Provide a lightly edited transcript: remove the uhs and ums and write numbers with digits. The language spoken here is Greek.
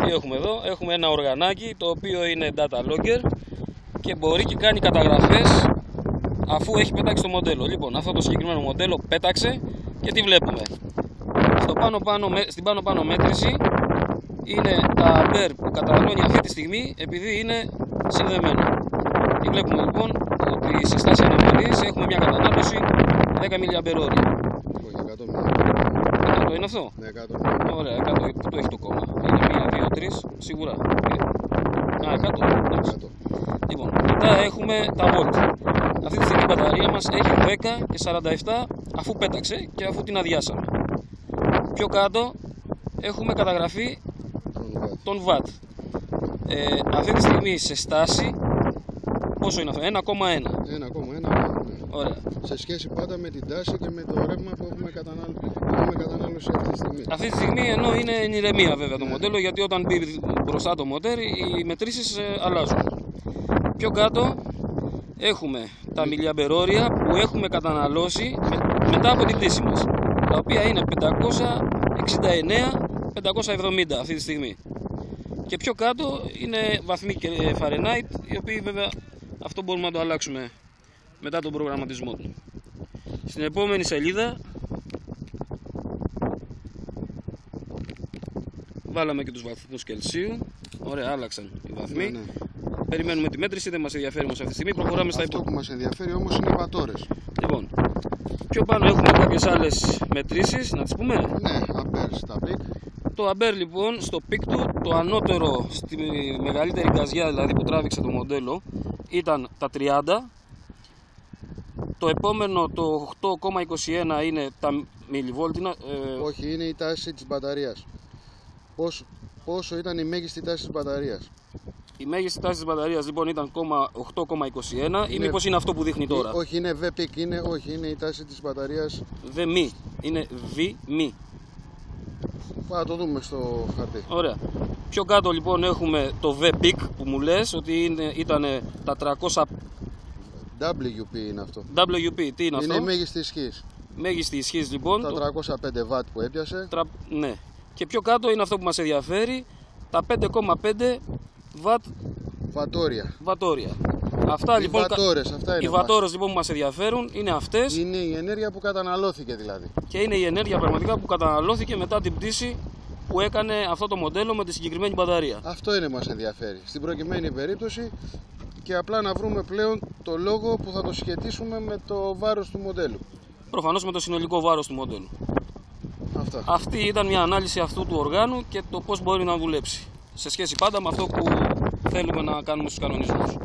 Τι έχουμε εδώ? Έχουμε ένα οργανάκι το οποίο είναι data logger και μπορεί και κάνει καταγραφές αφού έχει πετάξει το μοντέλο. Λοιπόν, αυτό το συγκεκριμένο μοντέλο πέταξε και τι βλέπουμε? Στην πάνω μέτρηση είναι τα αμπέρ που καταναλώνει αυτή τη στιγμή επειδή είναι συνδεμένο. Και βλέπουμε λοιπόν ότι σε στάση αναμονής έχουμε μια κατανάλωση 10 mAh. Όχι, 100 100 είναι αυτό? Ναι, 100. Ωραία, 100 που το έχει το κόμμα. Είναι 1, 2, 3, σίγουρα. Α, 100. Λοιπόν, μετά έχουμε τα volt. Αυτή τη στιγμή η μπαταρία μας έχει 10 και 47 αφού πέταξε και αφού την αδειάσαμε. Πιο κάτω έχουμε καταγραφή των watt. Αυτή τη στιγμή σε στάση πόσο είναι αυτό? 1,1. 1,1. Ωραία. Σε σχέση πάντα με την τάση και με το ρεύμα που έχουμε κατανάλωση αυτή τη στιγμή. Αυτή τη στιγμή ενώ είναι εν ηρεμία βέβαια το μοντέλο, γιατί όταν μπει μπροστά το μοτέρ οι μετρήσεις αλλάζουν. Πιο κάτω έχουμε τα μιλιαμπερόρια που έχουμε καταναλώσει μετά από την πτήση μας, τα οποία είναι 569-570 αυτή τη στιγμή. Και πιο κάτω είναι βαθμοί και Fahrenheit, οι οποίοι βέβαια αυτό μπορούμε να το αλλάξουμε μετά τον προγραμματισμό του. Στην επόμενη σελίδα βάλαμε και τους βαθμούς Κελσίου. Ωραία, άλλαξαν οι βαθμοί. Ναι. Περιμένουμε τη μέτρηση, δεν μας ενδιαφέρει όμως αυτή τη στιγμή. Προχωράμε στα υπόλοιπα. Αυτό που μας ενδιαφέρει όμως είναι οι βατόρες. Λοιπόν, πιο πάνω έχουμε κάποιες άλλες μετρήσεις, να τις πούμε. Ναι, αμπέρ στα πικ. Το αμπέρ λοιπόν στο πικ του, το ανώτερο στη μεγαλύτερη γκαζιά δηλαδή που τράβηξε το μοντέλο ήταν τα 30. Το επόμενο το 8,21 είναι τα mV. Όχι, είναι η τάση της μπαταρίας. Πόσο ήταν η μέγιστη τάση της μπαταρίας? Η μέγιστη τάση της μπαταρίας λοιπόν ήταν 8,21 ή μήπως είναι αυτό που δείχνει τώρα? Όχι, είναι V-peak, είναι η τάση της μπαταρίας. V-μη, είναι V-μη. Θα το δούμε στο χαρτί. Ωραία. Πιο κάτω λοιπόν έχουμε το V-peak που μου λες ότι ήταν τα 300. WP είναι αυτό. WP, τι είναι αυτό? Είναι η μέγιστη ισχύς. Μέγιστη ισχύς λοιπόν. Τα 305 W που έπιασε. Ναι. Και πιο κάτω είναι αυτό που μας ενδιαφέρει, τα 5,5 βατόρια. Αυτά λοιπόν, οι βατόρες λοιπόν που μας ενδιαφέρουν είναι αυτές. Είναι η ενέργεια που καταναλώθηκε δηλαδή. Και είναι η ενέργεια πραγματικά που καταναλώθηκε μετά την πτήση που έκανε αυτό το μοντέλο με τη συγκεκριμένη μπαταρία. Αυτό είναι που μας ενδιαφέρει. Στην προκειμένη περίπτωση και απλά να βρούμε πλέον το λόγο που θα το σχετίσουμε με το βάρος του μοντέλου. Προφανώς με το συνολικό βάρος του μοντέλου. Αυτά. Αυτή ήταν μια ανάλυση αυτού του οργάνου και το πώς μπορεί να δουλέψει. Σε σχέση πάντα με αυτό που θέλουμε να κάνουμε στους κανονισμούς.